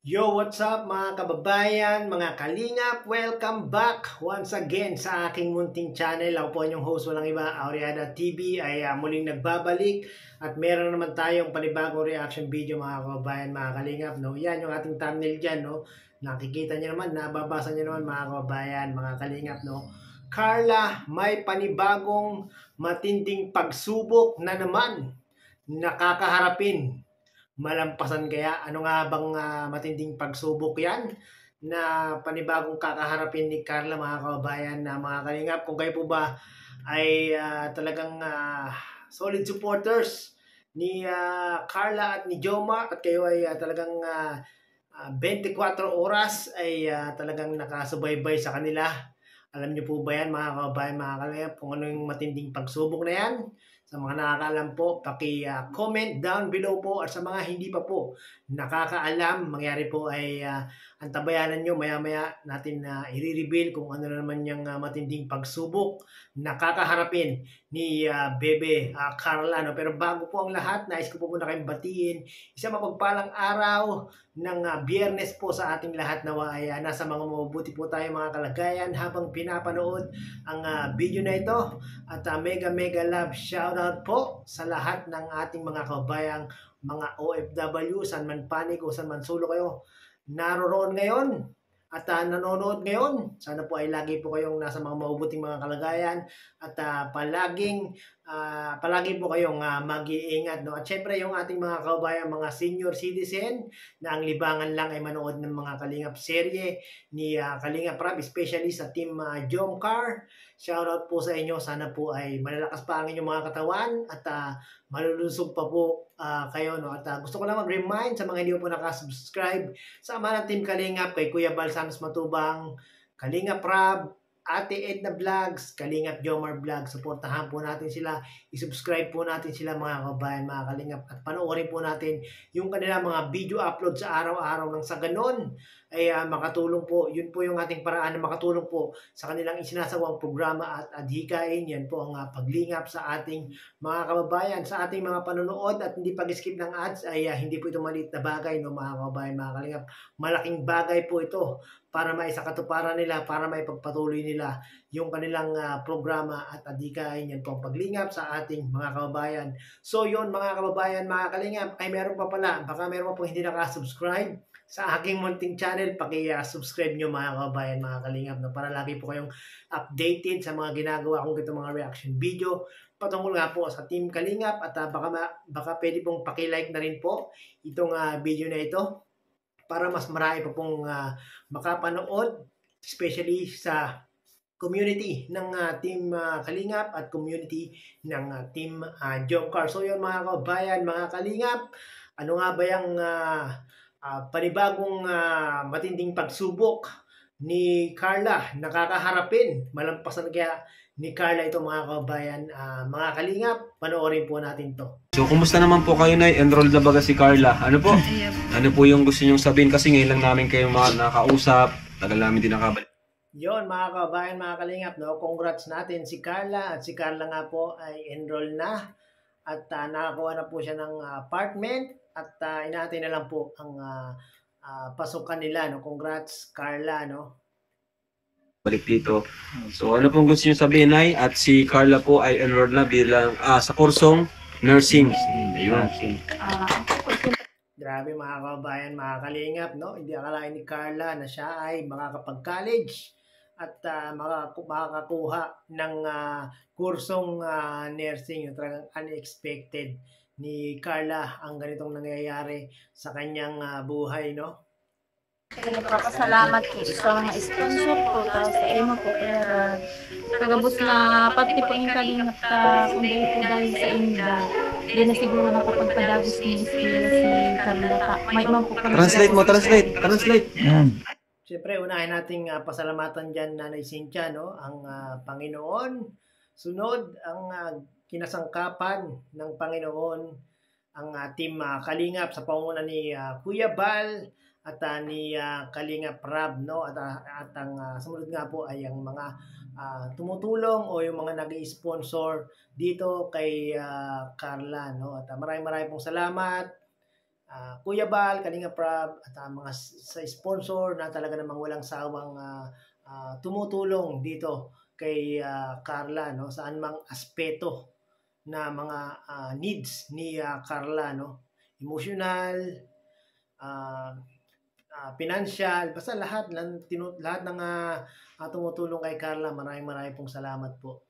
Yo, what's up mga kababayan, mga kalingap? Welcome back once again sa aking munting channel. Ako po inyong host, walang iba, Aureada TV ay muling nagbabalik at meron naman tayong panibagong reaction video mga kababayan, mga kalingap. No? Yan yung ating thumbnail dyan. No? Nakikita nyo naman, nababasa nyo naman mga kababayan, mga kalingap. No? Carla, may panibagong matinding pagsubok na naman nakakaharapin. Malampasan kaya? Ano nga bang matinding pagsubok yan na panibagong kakaharapin ni Carla mga kababayan na mga kalingap? Kung kayo po ba ay talagang solid supporters ni Carla at ni Jomar at kayo ay talagang 24 oras ay talagang nakasubaybay sa kanila. Alam niyo po ba yan mga kababayan, mga kalingap, kung ano yung matinding pagsubok na yan? Sa mga nakakaalam po, paki-comment down below po at sa mga hindi pa po nakakaalam, mangyari po ay antabayanan nyo maya-maya natin na i-reveal kung ano na naman yung matinding pagsubok na kakaharapin ni Bebe Carla. No? Pero bago po ang lahat, nais ko po muna kayong batiin isang mapagpalang araw ng Biyernes po sa ating lahat na ay nasa mga mabuti po tayo mga kalagayan habang pinapanood ang video na ito at mega love shoutout po sa lahat ng ating mga kabayang mga OFW, saan man panig o saan man sulo kayo naroroon ngayon at nanonood ngayon. Sana po ay lagi po kayong nasa mga mabubuting mga kalagayan at palagi po kayong mag-iingat. No? At syempre yung ating mga kababayan, mga senior citizen na ang libangan lang ay manood ng mga Kalingap serye ni Kalingap Rab, especially sa team Jomcar. Shoutout po sa inyo. Sana po ay malalakas pa ang inyong mga katawan at malulusog pa po kayo. No? At gusto ko lang mag-remind sa mga hindi po nakasubscribe sa ng Team Kalingap kay Kuya Bal Santos Matubang, Kalingap Rab, Ate Edna Vlogs, Kalingap Jomar Vlogs. Suportahan po natin sila. I-subscribe po natin sila mga kabayan, mga Kalingap. At panoorin po natin yung kanilang mga video upload sa araw-araw nang sa ganon ay makatulong po. Yun po yung ating paraan na makatulong po sa kanilang isinasawang programa at adhikain. Yan po ang paglingap sa ating mga kababayan, sa ating mga panonood at hindi pag-skip ng ads ay hindi po ito maliit na bagay, no, mga kababayan, mga Kalingap. Malaking bagay po ito para maisakatuparan nila, para maipagpatuloy nila yung kanilang programa at adhikain. Yan po ang paglingap sa ating mga kababayan. So yun mga kababayan, mga Kalingap, ay meron pa pala, baka meron pa po hindi nakasubscribe sa aking munting channel, paki-subscribe nyo mga kababayan, mga Kalingap, no, para lagi po kayong updated sa mga ginagawa kong ito mga reaction video patungkol nga po sa Team Kalingap at baka pwede pong paki-like na rin po itong video na ito para mas marami pa pong makapanood, especially sa community ng Team Kalingap at community ng Team Jomcar. So yun mga kababayan, mga Kalingap, ano nga ba yung panibagong matinding pagsubok ni Carla nakakaharapin? Malampasan kaya ni Carla ito mga kababayan, mga Kalingap, panoorin po natin to. So, kumusta naman po kayo na? Enrolled na ba si Carla? Ano po? Ano po yung gusto nyong sabihin? Kasi ngayon lang namin kayo nakausap. Tagal namin din nakabalik. Yon mga kababayan, mga Kalingap, no? Congrats natin si Carla at si Carla nga po ay enroll na at nakakuha na po siya ng apartment at inaantay na lang po ang pasukan nila, no? Congrats Carla, no? Balik dito. So, ano pong gusto nyong sabihin, Nay? At si Carla po ay enrolled na bilang sa kursong nursing. Ayun. Grabe mga kababayan, mga Kalingap, no? Hindi akalain ni Carla na siya ay makakapag-college at makakakuha ng kursong nursing. Yung talagang unexpected ni Carla ang ganitong nangyayari sa kanyang buhay, no? Nagpapasalamat po sa mga sponsor po, tapos sa imo po, kaya kagabos na pati po yung kalingap ka, kung dahil sa inda, di na siguro nakapagpadagos ni Iskila si Carla ka. May imang po kami. Translate. Siyempre, unahin nating pasalamatan dyan, Nanay Cynthia, no? Ang Panginoon. Sunod, ang kinasangkapan ng Panginoon, ang Team Kalingap sa pangunguna ni Kuya Bal at ni Kalingap Rab, no? At ang sumunod nga po ay ang mga tumutulong o yung mga nag-i-sponsor dito kay Carla, no? At maraming pong salamat Kuya Bal, Kalinga Prab, at mga sa sponsor na talaga namang walang sawang tumutulong dito kay Carla, no? Saan mang aspeto na mga needs ni Carla, no? Emotional, financial, basta lahat ng tumutulong kay Carla. Maraming pong salamat po.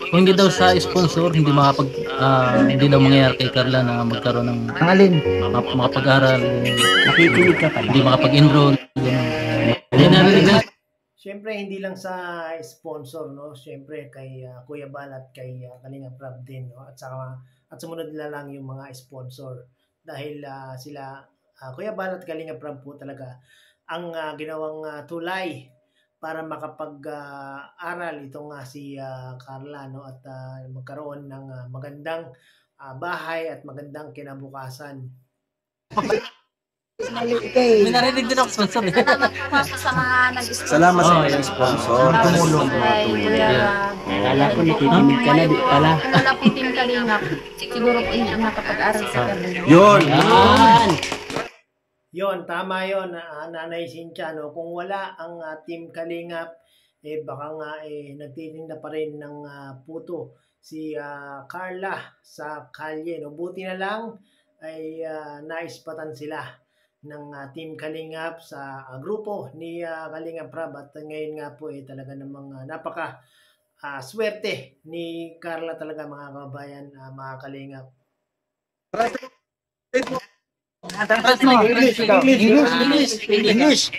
Kung hindi daw sa sponsor, hindi daw mangyayari kay Carla na magkaroon ng makapag-aral, Nakikinig ka pala. hindi makapag-enroll. Siyempre, hindi lang sa sponsor, no? Siyempre, kay Kuya Bal at kay Kalinga Prab din, no? At sumunod na lang yung mga sponsor. Dahil sila, Kuya Bal at Kalinga Prab po talaga ang ginawang tulay para makapag-aral itong si Carla, no? At magkaroon ng magandang bahay at magandang kinabukasan. May narinig din ako sponsor. Salamat po sa mga nag-sponsor. Salamat sa mga sponsor. Tumulong po. Akala ko nakikinig ka na, di pala. Wala po Team Kalingap. Siguro po hindi nakapag-aral sa kanila. Yun! Yon, tama yon, Nanay Cynthia, no? Kung wala ang Team Kalingap, baka nga nagtitinda pa rin ng puto si Carla sa kalye, no? Buti na lang ay naispatan sila ng Team Kalingap sa grupo ni Kalinga Prab, at ngayon nga po talaga namang napaka swerte ni Carla talaga, mga kababayan, mga Kalingap. English.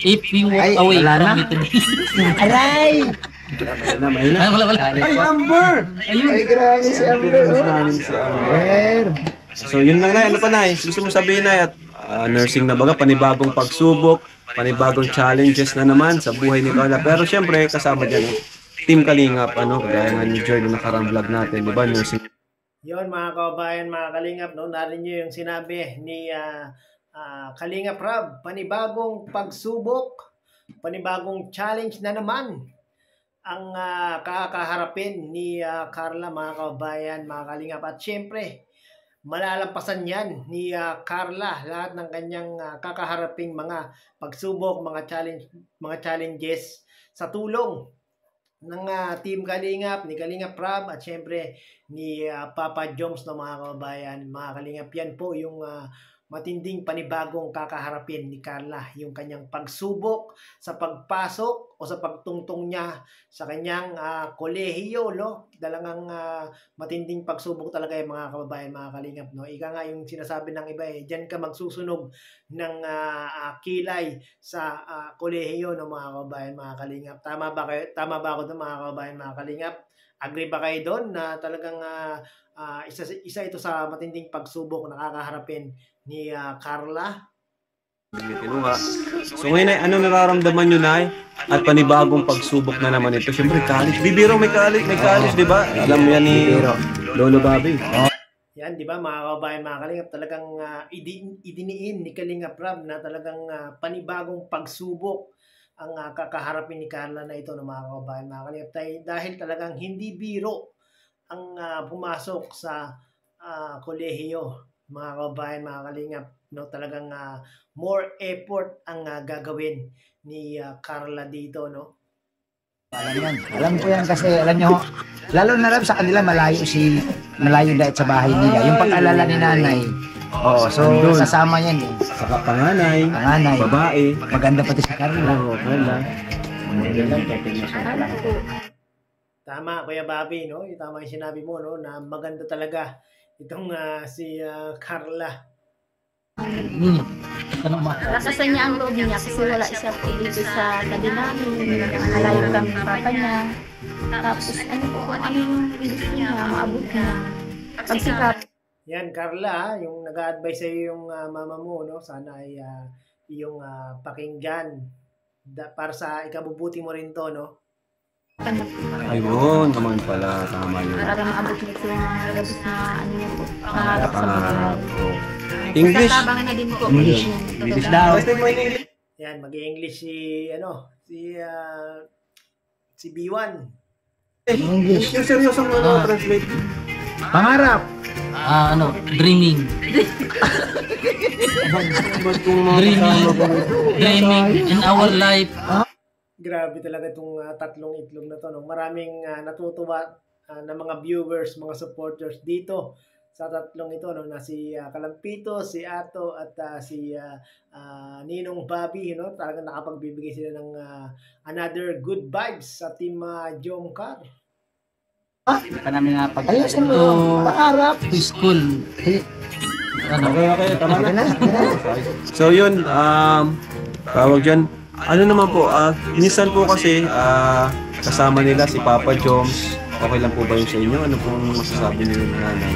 If you walk away wala from na. me today. Aray! Wala. Ay, Amber! Ay, grabe si Amber. Amber. So yun lang na, ano pa na gusto mo sabihin na at nursing na baga, panibagong pagsubok, panibagong challenges na naman sa buhay ni Carla. Pero syempre, kasama dyan Team Kalingap, kagaya nga ni Joy na nakarang vlog natin, di ba, nursing. Yon, mga kababayan, mga Kalingap, no? Narinig niyo yung sinabi ni Kalinga Prab, panibagong pagsubok, panibagong challenge na naman ang kakaharapin ni Carla, mga kababayan, mga Kalingap. At syempre, malalampasan yan ni Carla lahat ng kanyang kakaharaping mga pagsubok, mga challenges sa tulong ng Team Kalingap, ni Kalinga Prab, at syempre ni Papa Joms, no, mga kababayan, mga Kalingap. Yan po yung matinding panibagong kakaharapin ni Carla, yung kanyang pagsubok sa pagpasok o sa pagtungtong niya sa kanyang kolehiyo, no? Talagang matinding pagsubok talaga yung mga kababayan, mga Kalingap, no? Ika nga yung sinasabi ng iba, diyan ka magsusunog ng kilay sa kolehiyo, no, mga kababayan, mga Kalingap. Tama ba ako doon, mga kababayan, mga Kalingap? Agree ba kayo doon na talagang isa ito sa matinding pagsubok na kakaharapin ni Carla? Kinuha. So ngayon ay ano nararamdaman nyo na at panibagong pagsubok na naman ito. Siyempre college. Bibiro may college, di ba? Alam mo yan ni Lolo Bobby. Yan, di ba, mga kababayan, mga Kalingap, talagang idiniin ni Kalinga Prab na talagang panibagong pagsubok ang kakaharapin ni Carla na ito, ng mga kababayan, mga Kalingap. Dahil talagang hindi biro ang pumasok sa kolehiyo, mga kababayan, mga Kalingap, no? Talagang more effort ang gagawin ni Carla dito, no? Alam ko yan kasi alam nyo, lalo na lang sa kanila malayo dahil sa bahay nila. Yung pag-alala ni nanay. Oo, so sasama yan eh. Saka panganay, babae. Maganda pati si Carla. Oo, Carla. Tama, Kuya Bobby, no? Tama yung sinabi mo, no? Na maganda talaga itong si Carla. Lakasan niya ang loob niya kasi wala siya po dito sa tabi namin. Malayo kami ng papa niya. Tapos ano po, ano yung gusto niya, maabot niya. Pagsikap. Yan, Carla, yung nag-a-advise sa'yo yung mama mo, no? Sana ay yung pakinggan para sa ikabubuti mo rin to, no? Ayun, naman pala, tama yun. Para maabot niya yung labas na ano niya po. Pangarap sa buhay. English. Sasabangan na din po. English daw. Yan, mag-i-English si B1. English. Yung seryosong translate. Pangarap. Dreaming. Dreaming in our life. Grabe talaga itong tatlong itlog na to. No? Maraming natutuwa na mga viewers, mga supporters dito sa tatlong ito. No? Na si Kalampito, si Ato at si Ninong Bobby. You know? Talagang nakapagbibigay sila ng another good vibes sa team Jomcar. Pa namin na ayos mo yung pangarap. To school. Okay, tama Okay na. na. So yun, tawag dyan. Ano naman po, minsan po kasi kasama nila si Papa Joms. Okay lang po ba yun sa inyo? Ano pong masasabi niyo ng nanay?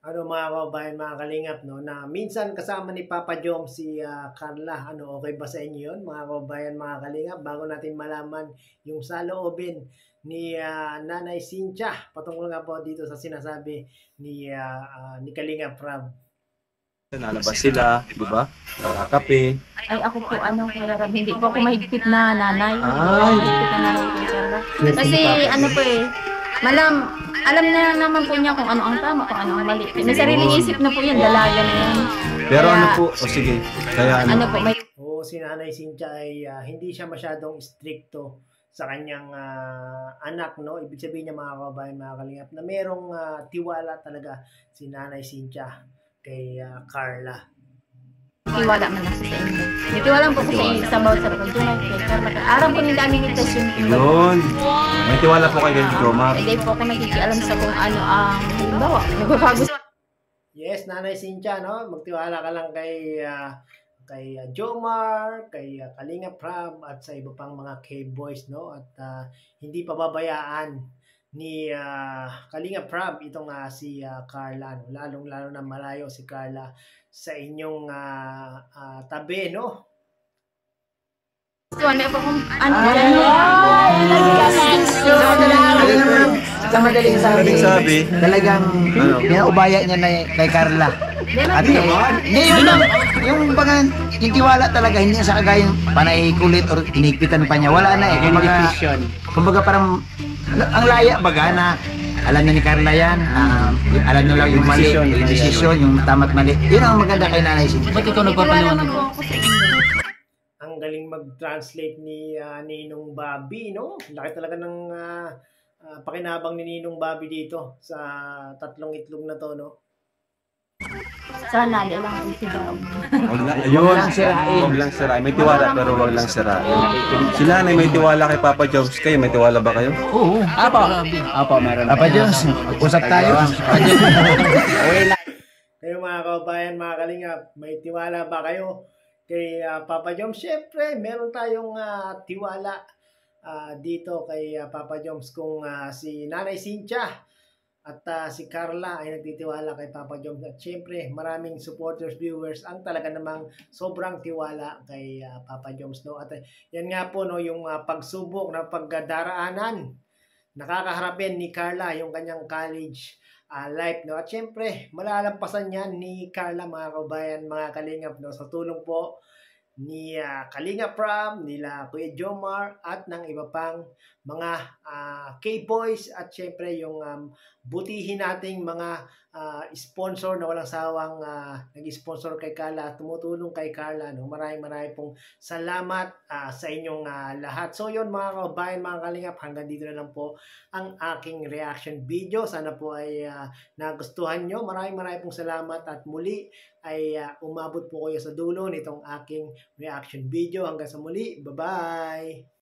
Ano mga kababayan, mga kalingap, no? Na minsan kasama ni Papa Jom si Carla. Ano, okay ba sa inyo yun? Mga kababayan, mga kalingap, bago natin malaman yung saloobin ni Nanay Cynthia patungkol nga po dito sa sinasabi ni Kalingap Rab. Nalabas sila, di ba? Kape. Ay, ako po, Kuya Rab, hindi po ako mahigpit na nanay. Hindi po ako Ay. mahigpit na nanay, Kuya Rab. Kasi, alam na naman po niya kung ano ang tama, kung ano ang mali. May sariling isip na po yan, dalaga na yan. Pero Kaya, ano po, sige. Kaya ano po, may Oo, si Nanay Cynthia ay hindi siya masyadong stricto sa kanyang anak, no? Ibig sabihin niya mga kababayan, mga kalingap, na merong tiwala talaga si Nanay Cynthia kay Carla. tiwala man lang sa inyo. May tiwala po ko sa inyo sa bawat sa pagdunay kay Carla. Aram po nila ang invitation. yun. May tiwala po kayo kay Jomar. Hindi po ako nakikialam sa kung ano ang halimbawa. Nagbabago sa Yes, Nanay Cynthia, no? Magtiwala ka lang kay Jomar, kay Kalingap Rab at sa iba pang mga K-boys, no? At hindi pababayaan ni Kalingap Rab itong si Carla, no? Lalong-lalo na malayo si Carla sa inyong tabi, no? may po kung ano. Sa madaling Madaling sabi, talagang Ano? pinaubaya niya na kay Carla. At hindi yung baga, yung tiwala talaga, hindi sa kagayang panay kulit or inigpitan pa niya. Wala na eh. Kumbaga parang, ang laya baga na alam na ni Carla yan, alam nyo lang yung mali, yung desisyon, yung tama't mali. Yun ang maganda kay Nanay Cynthia. Ba't ikaw Tiwala nagpapaliwanag? naman po ako sa inyo. Ang galing mag-translate ni Ninong Bobby, no? Laki talaga ng pakinabang ni Ninong Bobby dito sa tatlong itlog na to, no? Sana lang ang isigaw. ayun. Wag lang sirain. May tiwala pero wag lang sirain. Si nanay may tiwala kay Papa Joms. Kayo may tiwala ba kayo? Oo. Meron. Papa Diyos, usap tayo. Kayo mga kababayan, mga kalingap, may tiwala ba kayo kay Papa Joms? Siyempre, meron tayong tiwala dito kay Papa Joms kung si Nanay Cynthia at si Carla ay nagtitiwala kay Papa Joms. At siyempre, maraming supporters, viewers ang talaga namang sobrang tiwala kay Papa Joms, no? At yan nga po, no, yung pagsubok na pagdaraanan, nakakaharapin ni Carla yung kanyang college life, no? At siyempre, malalampasan yan ni Carla, mga kabayan, mga kalingap, no? Sa tulong po ni Kalingap Rab, nila Kuya Jomar at ng iba pang mga K-boys at syempre yung butihin nating mga sponsor na walang sawang nag-sponsor kay Carla, tumutulong kay Carla, no? Maraming pong salamat sa inyong lahat. So yun mga kabayan, mga kalingap, hanggang dito na lang po ang aking reaction video. Sana po ay nagustuhan nyo. Maraming pong salamat at muli ay umabot po kayo sa dulo nitong aking reaction video. Hanggang sa muli, bye-bye!